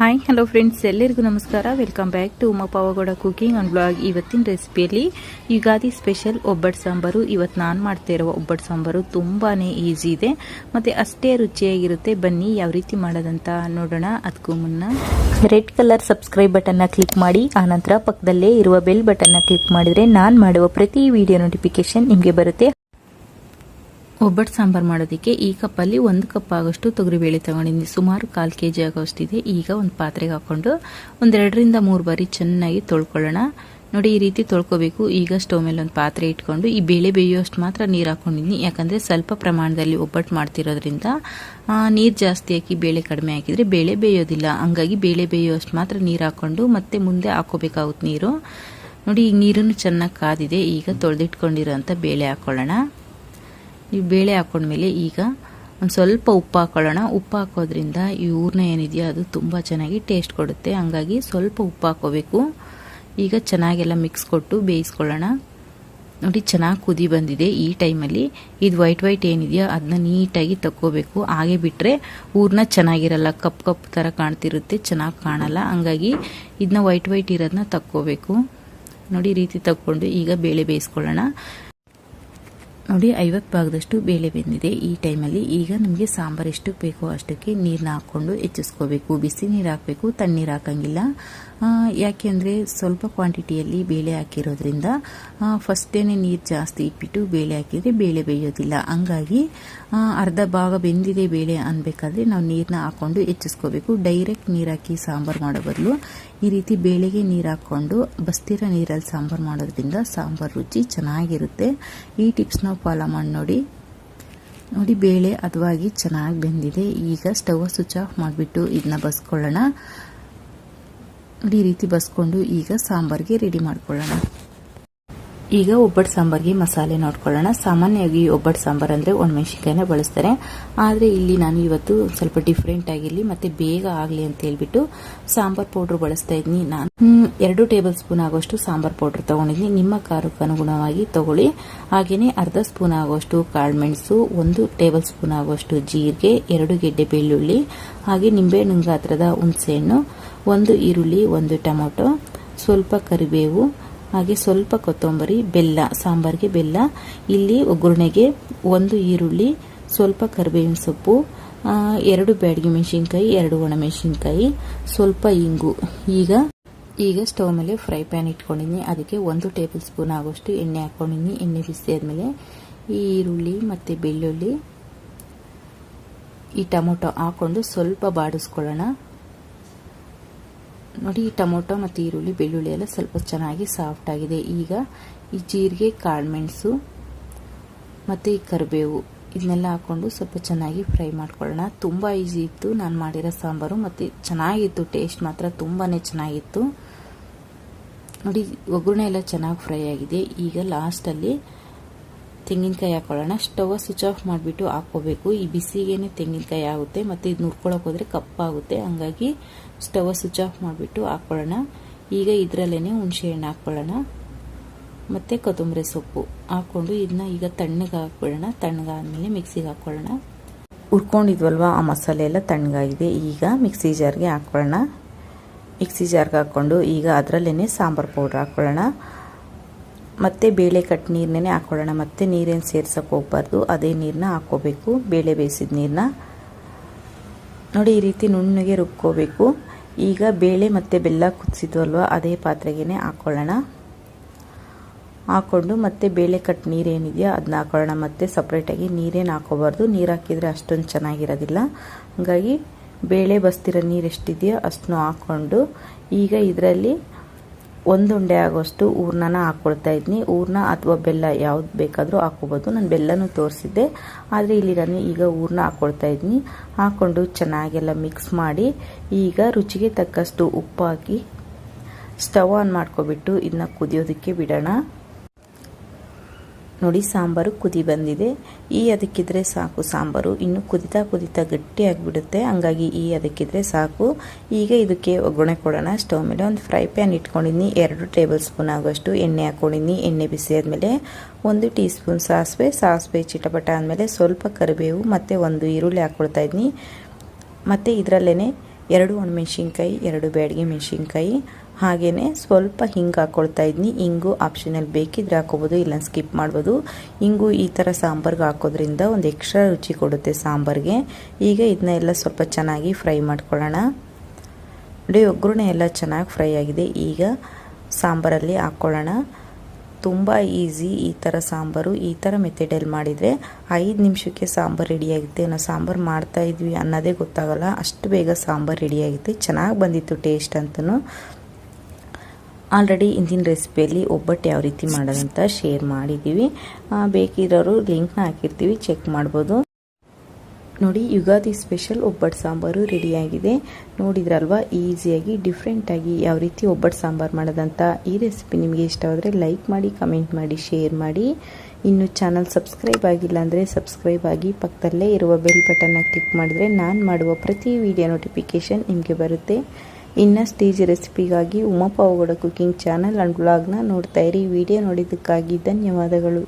Hi hello friends, ಎಲ್ಲರಿಗೂ ನಮಸ್ಕಾರ. Welcome back to Uma Pavagada cooking and blog. ಇವತ್ತಿನ ರೆಸಿಪಿಯಲ್ಲಿ ಯುಗಾದಿ ಸ್ಪೆಷಲ್ ಒಬ್ಬಟ್ಟು ಸಾಂಬಾರು. ಇವತ್ತು ನಾನು ಮಾಡ್ತಾ ಇರುವ ಒಬ್ಬಟ್ಟು ಸಾಂಬಾರು ತುಂಬಾ ಈಸಿ ಇದೆ ಮತ್ತು ಅಷ್ಟೇ ರುಚಿಯಾಗಿರುತ್ತೆ. ಬನ್ನಿ ಯಾವ ರೀತಿ ಮಾಡೋದಂತ ನೋಡೋಣ. ಅದಕ್ಕೂ ಮುನ್ನ ರೆಡ್ ಕಲರ್ ಸಬ್ಸ್ಕ್ರೈಬ್ ಬಟನ್ನ ಕ್ಲಿಕ್ ಮಾಡಿ, ಆನಂತರ ಪಕ್ಕದಲ್ಲೇ ಇರುವ ಬೆಲ್ ಬಟನ್ನ ಕ್ಲಿಕ್ ಮಾಡಿದರೆ ನಾನು ಮಾಡುವ ಪ್ರತಿ ವಿಡಿಯೋ ನೋಟಿಫಿಕೇಶನ್ ನಿಮಗೆ ಬರುತ್ತೆ. ಒಬ್ಬಟ್ಟು ಸಾಂಬಾರು ಮಾಡೋದಕ್ಕೆ ಈ ಕಪ್ಪಲ್ಲಿ 1 ಕಪ್ ಆಗೋಷ್ಟು ತೊಗರಿಬೇಳೆ ತಗೊಂಡಿದ್ದೀನಿ. ಸುಮಾರು 1/4 kg ಆಗೋಷ್ಟಿದೆ. ಈಗ ಒಂದು ಪಾತ್ರೆಗೆ ಹಾಕೊಂಡು 2 ರಿಂದ 3 ಬಾರಿ ಚೆನ್ನಾಗಿ ತೊಳ್ಕೊಳ್ಳೋಣ. ನೋಡಿ, ಈ ರೀತಿ ತೊಳ್ಕೊಬೇಕು. ಈಗ ಸ್ಟವ್ ಮೇಲೆ ಒಂದು ಪಾತ್ರೆ ಇಟ್ಕೊಂಡು ಈ ಬೇಳೆ ಬೇಯುವಷ್ಟು ಮಾತ್ರ ನೀರು ಹಾಕೊಂಡಿದ್ದೀನಿ. ಯಾಕಂದರೆ ಸ್ವಲ್ಪ ಪ್ರಮಾಣದಲ್ಲಿ ಒಬ್ಬಟ್ಟು ಮಾಡ್ತಿರೋದ್ರಿಂದ ನೀರು ಜಾಸ್ತಿ ಹಾಕಿ ಬೇಳೆ ಕಡಿಮೆ ಹಾಕಿದರೆ ಬೇಳೆ ಬೇಯೋದಿಲ್ಲ. ಹಂಗಾಗಿ ಬೇಳೆ ಬೇಯುವಷ್ಟು ಮಾತ್ರ ನೀರು ಹಾಕ್ಕೊಂಡು ಮತ್ತೆ ಮುಂದೆ ಹಾಕೋಬೇಕಾಗುತ್ತೆ ನೀರು. ನೋಡಿ, ಈಗ ನೀರನ್ನು ಚೆನ್ನಾಗಿ ಕಾದಿದೆ. ಈಗ ತೊಳೆದಿಟ್ಕೊಂಡಿರೋಂಥ ಬೇಳೆ ಹಾಕ್ಕೊಳ್ಳೋಣ. ಈ ಬೇಳೆ ಹಾಕೊಂಡ್ಮೇಲೆ ಈಗ ಒಂದು ಸ್ವಲ್ಪ ಉಪ್ಪು ಹಾಕೊಳ್ಳೋಣ. ಉಪ್ಪು ಹಾಕೋದ್ರಿಂದ ಈ ಹೂರ್ಣ ಏನಿದೆಯೋ ಅದು ತುಂಬ ಚೆನ್ನಾಗಿ ಟೇಸ್ಟ್ ಕೊಡುತ್ತೆ. ಹಂಗಾಗಿ ಸ್ವಲ್ಪ ಉಪ್ಪು ಹಾಕೋಬೇಕು. ಈಗ ಚೆನ್ನಾಗೆಲ್ಲ ಮಿಕ್ಸ್ ಕೊಟ್ಟು ಬೇಯಿಸ್ಕೊಳ್ಳೋಣ. ನೋಡಿ, ಚೆನ್ನಾಗಿ ಕುದಿ ಬಂದಿದೆ. ಈ ಟೈಮಲ್ಲಿ ಇದು ವೈಟ್ ಏನಿದೆಯೋ ಅದನ್ನ ನೀಟಾಗಿ ತಕ್ಕೋಬೇಕು. ಹಾಗೆ ಬಿಟ್ಟರೆ ಹೂರ್ಣ ಚೆನ್ನಾಗಿರಲ್ಲ, ಕಪ್ ಥರ ಕಾಣ್ತಿರುತ್ತೆ, ಚೆನ್ನಾಗಿ ಕಾಣಲ್ಲ. ಹಂಗಾಗಿ ಇದನ್ನ ವೈಟ್ ಇರೋದನ್ನ ತಕ್ಕೋಬೇಕು. ನೋಡಿ, ಈ ರೀತಿ ತಕ್ಕೊಂಡು ಈಗ ಬೇಳೆ ಬೇಯಿಸ್ಕೊಳ್ಳೋಣ. ನೋಡಿ, 50 ಭಾಗದಷ್ಟು ಬೇಳೆ ಬೆಂದಿದೆ. ಈ ಟೈಮಲ್ಲಿ ಈಗ ನಮಗೆ ಸಾಂಬಾರು ಎಷ್ಟು ಬೇಕೋ ಅಷ್ಟಕ್ಕೆ ನೀರನ್ನ ಹಾಕ್ಕೊಂಡು ಹೆಚ್ಚಿಸ್ಕೋಬೇಕು. ಬಿಸಿ ನೀರು ಹಾಕಬೇಕು, ತಣ್ಣೀರು ಹಾಕಂಗಿಲ್ಲ. ಯಾಕೆ ಅಂದರೆ ಸ್ವಲ್ಪ ಕ್ವಾಂಟಿಟಿಯಲ್ಲಿ ಬೇಳೆ ಹಾಕಿರೋದ್ರಿಂದ ಫಸ್ಟೇನೆ ನೀರು ಜಾಸ್ತಿ ಇಟ್ಬಿಟ್ಟು ಬೇಳೆ ಹಾಕಿದರೆ ಬೇಳೆ ಬೇಯೋದಿಲ್ಲ. ಹಂಗಾಗಿ ಅರ್ಧ ಭಾಗ ಬೆಂದಿದೆ ಬೇಳೆ ಅನ್ಬೇಕಾದ್ರೆ ನಾವು ನೀರನ್ನ ಹಾಕ್ಕೊಂಡು ಹೆಚ್ಚಿಸ್ಕೋಬೇಕು. ಡೈರೆಕ್ಟ್ ನೀರು ಹಾಕಿ ಸಾಂಬಾರು ಮಾಡೋ ಬದಲು ಈ ರೀತಿ ಬೇಳೆಗೆ ನೀರು ಹಾಕ್ಕೊಂಡು ಬಸ್ತಿರೋ ನೀರಲ್ಲಿ ಸಾಂಬಾರು ಮಾಡೋದ್ರಿಂದ ಸಾಂಬಾರು ರುಚಿ ಚೆನ್ನಾಗಿರುತ್ತೆ. ಈ ಟಿಪ್ಸ್ನ ಫಾಲೋ ಮಾಡಿ ನೋಡಿ. ನೋಡಿ, ಬೇಳೆ ಹದವಾಗಿ ಚೆನ್ನಾಗಿ ಬೆಂದಿದೆ. ಈಗ ಸ್ಟವ್ ಸ್ವಿಚ್ ಆಫ್ ಮಾಡಿಬಿಟ್ಟು ಇದನ್ನ ಬಸ್ಕೊಳ್ಳೋಣ. ನೋಡಿ, ಈ ರೀತಿ ಬಸ್ಕೊಂಡು ಈಗ ಸಾಂಬಾರಿಗೆ ರೆಡಿ ಮಾಡ್ಕೊಳ್ಳೋಣ. ಈಗ ಒಬ್ಬಟ್ಟು ಸಾಂಬಾರಿಗೆ ಮಸಾಲೆ ನೋಡ್ಕೊಳ್ಳೋಣ. ಸಾಮಾನ್ಯವಾಗಿ ಒಬ್ಬಟ್ಟು ಸಾಂಬಾರು ಅಂದರೆ ಒಣಮೆಣಸಿನ್ಕಾಯಿನ ಬಳಸ್ತಾರೆ. ಆದರೆ ಇಲ್ಲಿ ನಾನು ಇವತ್ತು ಸ್ವಲ್ಪ ಡಿಫ್ರೆಂಟ್ ಆಗಿರಲಿ ಮತ್ತು ಬೇಗ ಆಗಲಿ ಅಂತ ಹೇಳ್ಬಿಟ್ಟು ಸಾಂಬಾರು ಪೌಡ್ರ್ ಬಳಸ್ತಾ ಇದ್ದೀನಿ. ನಾನು 2 ಟೇಬಲ್ ಸ್ಪೂನ್ ಆಗೋಷ್ಟು ಸಾಂಬಾರು ಪೌಡ್ರ್ ತೊಗೊಂಡಿದ್ದೀನಿ. ನಿಮ್ಮ ಖಾರಕ್ಕೆ ಅನುಗುಣವಾಗಿ ತಗೊಳ್ಳಿ. ಹಾಗೆಯೇ ಅರ್ಧ ಸ್ಪೂನ್ ಆಗೋಷ್ಟು ಕಾಳುಮೆಣಸು, 1 ಟೇಬಲ್ ಸ್ಪೂನ್ ಆಗೋಷ್ಟು ಜೀರಿಗೆ, 2 ಗೆಡ್ಡೆ ಬೆಳ್ಳುಳ್ಳಿ, ಹಾಗೆ ನಿಂಬೆಹಣ್ಣು ಗಾತ್ರದ ಹುಣಸೆಹಣ್ಣು, 1 ಈರುಳ್ಳಿ, 1 ಟೊಮೊಟೊ, ಸ್ವಲ್ಪ ಕರಿಬೇವು, ಹಾಗೆ ಸ್ವಲ್ಪ ಕೊತ್ತಂಬರಿ, ಬೆಲ್ಲ, ಸಾಂಬಾರಿಗೆ ಬೆಲ್ಲ. ಇಲ್ಲಿ ಒಗ್ಗರಣೆಗೆ 1 ಈರುಳ್ಳಿ, ಸ್ವಲ್ಪ ಕರಿಬೇವಿನ ಸೊಪ್ಪು, 2 ಬ್ಯಾಡಗಿ ಮೆಣಸಿನ್ಕಾಯಿ, 2 ಒಣಮೆಣಸಿನ್ಕಾಯಿ, ಸ್ವಲ್ಪ ಇಂಗು. ಈಗ ಸ್ಟವ್ ಮೇಲೆ ಫ್ರೈ ಪ್ಯಾನ್ ಇಟ್ಕೊಂಡಿದ್ದೀನಿ. ಅದಕ್ಕೆ 1 ಟೇಬಲ್ ಸ್ಪೂನ್ ಆಗೋಷ್ಟು ಎಣ್ಣೆ ಹಾಕೊಂಡಿದ್ದೀನಿ. ಎಣ್ಣೆ ಬಿಸಿ ಆದಮೇಲೆ ಈ ಈರುಳ್ಳಿ ಮತ್ತು ಬೆಳ್ಳುಳ್ಳಿ, ಈ ಟೊಮೊಟೊ ಹಾಕೊಂಡು ಸ್ವಲ್ಪ ಬಾಡಿಸ್ಕೊಳ್ಳೋಣ. ನೋಡಿ, ಈ ಟೊಮೊಟೊ ಮತ್ತು ಈರುಳ್ಳಿ ಬೆಳ್ಳುಳ್ಳಿ ಎಲ್ಲ ಸ್ವಲ್ಪ ಚೆನ್ನಾಗಿ ಸಾಫ್ಟ್ ಆಗಿದೆ. ಈಗ ಈ ಜೀರಿಗೆ, ಕಾಳುಮೆಣಸು ಮತ್ತು ಈ ಕರಿಬೇವು ಇದನ್ನೆಲ್ಲ ಹಾಕ್ಕೊಂಡು ಸ್ವಲ್ಪ ಚೆನ್ನಾಗಿ ಫ್ರೈ ಮಾಡ್ಕೊಳ್ಳೋಣ. ತುಂಬ ಈಸಿ ಇತ್ತು ನಾನು ಮಾಡಿರೋ ಸಾಂಬಾರು ಮತ್ತು ಚೆನ್ನಾಗಿತ್ತು. ಟೇಸ್ಟ್ ಮಾತ್ರ ತುಂಬಾ ಚೆನ್ನಾಗಿತ್ತು. ನೋಡಿ, ಒಗ್ಗರಣೆ ಎಲ್ಲ ಚೆನ್ನಾಗಿ ಫ್ರೈ ಆಗಿದೆ. ಈಗ ಲಾಸ್ಟಲ್ಲಿ ತೆಂಗಿನಕಾಯಿ ಹಾಕೊಳ್ಳೋಣ. ಸ್ಟವ್ ಸ್ವಿಚ್ ಆಫ್ ಮಾಡಿಬಿಟ್ಟು ಹಾಕ್ಕೋಬೇಕು. ಈ ಬಿಸಿಗೇನೆ ತೆಂಗಿನಕಾಯಿ ಆಗುತ್ತೆ ಮತ್ತು ಇದು ನುರ್ಕೊಳ್ಳೋಕೆ ಹೋದರೆ ಕಪ್ಪಾಗುತ್ತೆ. ಹಂಗಾಗಿ ಸ್ಟವ್ ಸ್ವಿಚ್ ಆಫ್ ಮಾಡಿಬಿಟ್ಟು ಹಾಕ್ಕೊಳ್ಳೋಣ. ಈಗ ಇದರಲ್ಲೇ ಹುಣಸೆ ಹಣ್ಣು ಹಾಕ್ಕೊಳ್ಳೋಣ ಮತ್ತು ಕೊತ್ತಂಬರಿ ಸೊಪ್ಪು ಹಾಕ್ಕೊಂಡು ಇದನ್ನ ಈಗ ತಣ್ಣಗೆ ಹಾಕ್ಬಿಡೋಣ. ತಣ್ಣಗಾದ್ಮೇಲೆ ಮಿಕ್ಸಿಗೆ ಹಾಕ್ಕೊಳ್ಳೋಣ. ಹುರ್ಕೊಂಡಿದ್ವಲ್ವ ಆ ಮಸಾಲೆ ಎಲ್ಲ ತಣ್ಣಗಾಗಿದೆ. ಈಗ ಮಿಕ್ಸಿ ಜಾರ್ಗೆ ಹಾಕ್ಕೊಳ್ಳೋಣ. ಮಿಕ್ಸಿ ಜಾರ್ಗೆ ಹಾಕ್ಕೊಂಡು ಈಗ ಅದರಲ್ಲೇ ಸಾಂಬಾರು ಪೌಡ್ರ್ ಹಾಕ್ಕೊಳ್ಳೋಣ. ಮತ್ತು ಬೇಳೆ ಕಟ್ ನೀರನ್ನೇ ಹಾಕ್ಕೊಳ್ಳೋಣ. ಮತ್ತು ನೀರೇನು ಸೇರ್ಸೋಕೆ ಹೋಗ್ಬಾರ್ದು, ಅದೇ ನೀರನ್ನ ಹಾಕ್ಕೋಬೇಕು, ಬೇಳೆ ಬೇಯಿಸಿದ ನೀರನ್ನ. ನೋಡಿ, ಈ ರೀತಿ ನುಣ್ಣಗೆ ರುಬ್ಕೋಬೇಕು. ಈಗ ಬೇಳೆ ಮತ್ತು ಬೆಲ್ಲ ಕುದಿಸಿದ್ವಲ್ವ ಅದೇ ಪಾತ್ರೆಗೇ ಹಾಕ್ಕೊಳ್ಳೋಣ. ಹಾಕ್ಕೊಂಡು ಮತ್ತೆ ಬೇಳೆ ಕಟ್ ನೀರೇನಿದೆಯೋ ಅದನ್ನ ಹಾಕ್ಕೊಳ್ಳೋಣ. ಮತ್ತು ಸಪ್ರೇಟಾಗಿ ನೀರೇನು ಹಾಕೋಬಾರ್ದು, ನೀರು ಹಾಕಿದರೆ ಅಷ್ಟೊಂದು ಚೆನ್ನಾಗಿರೋದಿಲ್ಲ. ಹಾಗಾಗಿ ಬೇಳೆ ಬಸ್ತಿರೋ ನೀರು ಎಷ್ಟಿದೆಯೋ ಅಷ್ಟನ್ನು ಹಾಕ್ಕೊಂಡು ಈಗ ಇದರಲ್ಲಿ 1 ಉಂಡೆ ಆಗೋಷ್ಟು ಹೂರ್ಣನ ಹಾಕ್ಕೊಳ್ತಾ ಇದ್ದೀನಿ. ಹೂರ್ಣ ಅಥವಾ ಬೆಲ್ಲ ಯಾವ್ದು ಬೇಕಾದರೂ ಹಾಕ್ಕೋಬೋದು. ನಾನು ಬೆಲ್ಲನೂ ತೋರಿಸಿದ್ದೆ, ಆದರೆ ಇಲ್ಲಿ ನಾನು ಈಗ ಹೂರ್ಣ ಹಾಕ್ಕೊಳ್ತಾ ಇದ್ದೀನಿ. ಹಾಕ್ಕೊಂಡು ಚೆನ್ನಾಗೆಲ್ಲ ಮಿಕ್ಸ್ ಮಾಡಿ ಈಗ ರುಚಿಗೆ ತಕ್ಕಷ್ಟು ಉಪ್ಪು ಹಾಕಿ ಸ್ಟವ್ ಆನ್ ಮಾಡ್ಕೊಬಿಟ್ಟು ಇದನ್ನ ಕುದಿಯೋದಕ್ಕೆ ಬಿಡೋಣ. ನೋಡಿ, ಸಾಂಬಾರು ಕುದಿ ಬಂದಿದೆ. ಈ ಅದಕ್ಕಿದ್ರೆ ಸಾಕು ಸಾಂಬಾರು. ಇನ್ನು ಕುದಿತಾ ಗಟ್ಟಿಯಾಗಿಬಿಡುತ್ತೆ. ಹಂಗಾಗಿ ಈ ಅದಕ್ಕಿದ್ರೆ ಸಾಕು. ಈಗ ಇದಕ್ಕೆ ಒಗ್ಗರಣೆ ಕೊಡೋಣ. ಸ್ಟವ್ ಮೇಲೆ ಒಂದು ಫ್ರೈ ಪ್ಯಾನ್ ಇಟ್ಕೊಂಡಿದ್ದೀನಿ. 2 ಟೇಬಲ್ ಸ್ಪೂನ್ ಆಗೋಷ್ಟು ಎಣ್ಣೆ ಹಾಕ್ಕೊಂಡಿದ್ದೀನಿ. ಎಣ್ಣೆ ಬಿಸಿ ಆದಮೇಲೆ 1 ಟೀ ಸ್ಪೂನ್ ಸಾಸಿವೆ ಚಿಟಪಟ ಆದಮೇಲೆ ಸ್ವಲ್ಪ ಕರಿಬೇವು ಮತ್ತು 1 ಈರುಳ್ಳಿ ಹಾಕ್ಕೊಳ್ತಾ ಇದ್ದೀನಿ. ಮತ್ತು ಇದರಲ್ಲೇ 2 ಒಣಮೆಣಸಿನ್ಕಾಯಿ, 2 ಬ್ಯಾಡಗಿ ಮೆಣಸಿನ್ಕಾಯಿ, ಹಾಗೆಯೇ ಸ್ವಲ್ಪ ಹಿಂಗೆ ಹಾಕ್ಕೊಳ್ತಾ ಇದ್ದೀನಿ. ಹಿಂಗು ಆಪ್ಷನಲ್, ಬೇಕಿದ್ರೆ ಹಾಕೋಬೋದು, ಇಲ್ಲ ಸ್ಕಿಪ್ ಮಾಡ್ಬೋದು. ಹಿಂಗು ಈ ಥರ ಸಾಂಬಾರ್ಗೆ ಹಾಕೋದ್ರಿಂದ ಒಂದು ಎಕ್ಸ್ಟ್ರಾ ರುಚಿ ಕೊಡುತ್ತೆ ಸಾಂಬಾರಿಗೆ. ಈಗ ಇದನ್ನ ಎಲ್ಲ ಸ್ವಲ್ಪ ಚೆನ್ನಾಗಿ ಫ್ರೈ ಮಾಡ್ಕೊಳ್ಳೋಣ. ನೋಡಿ, ಒಗ್ಗರಣೆ ಎಲ್ಲ ಚೆನ್ನಾಗಿ ಫ್ರೈ ಆಗಿದೆ. ಈಗ ಸಾಂಬಾರಲ್ಲಿ ಹಾಕ್ಕೊಳ್ಳೋಣ. ತುಂಬ ಈಸಿ ಈ ಥರ ಸಾಂಬಾರು. ಈ ಥರ ಮೆಥಡಲ್ಲಿ ಮಾಡಿದರೆ 5 ನಿಮಿಷಕ್ಕೆ ಸಾಂಬಾರು ರೆಡಿಯಾಗುತ್ತೆ. ನಾವು ಸಾಂಬಾರು ಮಾಡ್ತಾಯಿದ್ವಿ ಅನ್ನೋದೇ ಗೊತ್ತಾಗಲ್ಲ, ಅಷ್ಟು ಬೇಗ ಸಾಂಬಾರು ರೆಡಿಯಾಗುತ್ತೆ. ಚೆನ್ನಾಗಿ ಬಂದಿತ್ತು ಟೇಸ್ಟ್ ಅಂತಲೂ. ಆಲ್ರೆಡಿ ಇಂದಿನ ರೆಸಿಪಿಯಲ್ಲಿ ಒಬ್ಬಟ್ಟು ಯಾವ ರೀತಿ ಮಾಡೋದಂತ ಶೇರ್ ಮಾಡಿದ್ದೀವಿ. ಬೇಕಿರೋರು ಲಿಂಕ್ನ ಹಾಕಿರ್ತೀವಿ, ಚೆಕ್ ಮಾಡ್ಬೋದು. ನೋಡಿ, ಯುಗಾದಿ ಸ್ಪೆಷಲ್ ಒಬ್ಬಟ್ಟು ಸಾಂಬಾರು ರೆಡಿಯಾಗಿದೆ. ನೋಡಿದ್ರಲ್ವಾ, ಈಸಿಯಾಗಿ ಡಿಫ್ರೆಂಟಾಗಿ ಯಾವ ರೀತಿ ಒಬ್ಬಟ್ಟು ಸಾಂಬಾರು ಮಾಡೋದಂತ. ಈ ರೆಸಿಪಿ ನಿಮಗೆ ಇಷ್ಟವಾದರೆ ಲೈಕ್ ಮಾಡಿ, ಕಮೆಂಟ್ ಮಾಡಿ, ಶೇರ್ ಮಾಡಿ. ಇನ್ನು ಚಾನಲ್ ಸಬ್ಸ್ಕ್ರೈಬ್ ಆಗಿಲ್ಲ ಅಂದರೆ ಸಬ್ಸ್ಕ್ರೈಬ್ ಆಗಿ, ಪಕ್ಕದಲ್ಲೇ ಇರುವ ಬೆಲ್ ಬಟನ್ನ ಕ್ಲಿಕ್ ಮಾಡಿದ್ರೆ ನಾನು ಮಾಡುವ ಪ್ರತಿ ವಿಡಿಯೋ ನೋಟಿಫಿಕೇಷನ್ ನಿಮಗೆ ಬರುತ್ತೆ. ಇನ್ನಷ್ಟು ಈಜಿ ರೆಸಿಪಿಗಾಗಿ Uma Pavagada cooking channel and ಬ್ಲಾಗ್ನ ನೋಡ್ತಾ ಇರಿ. ವಿಡಿಯೋ ನೋಡಿದ್ದಕ್ಕಾಗಿ ಧನ್ಯವಾದಗಳು.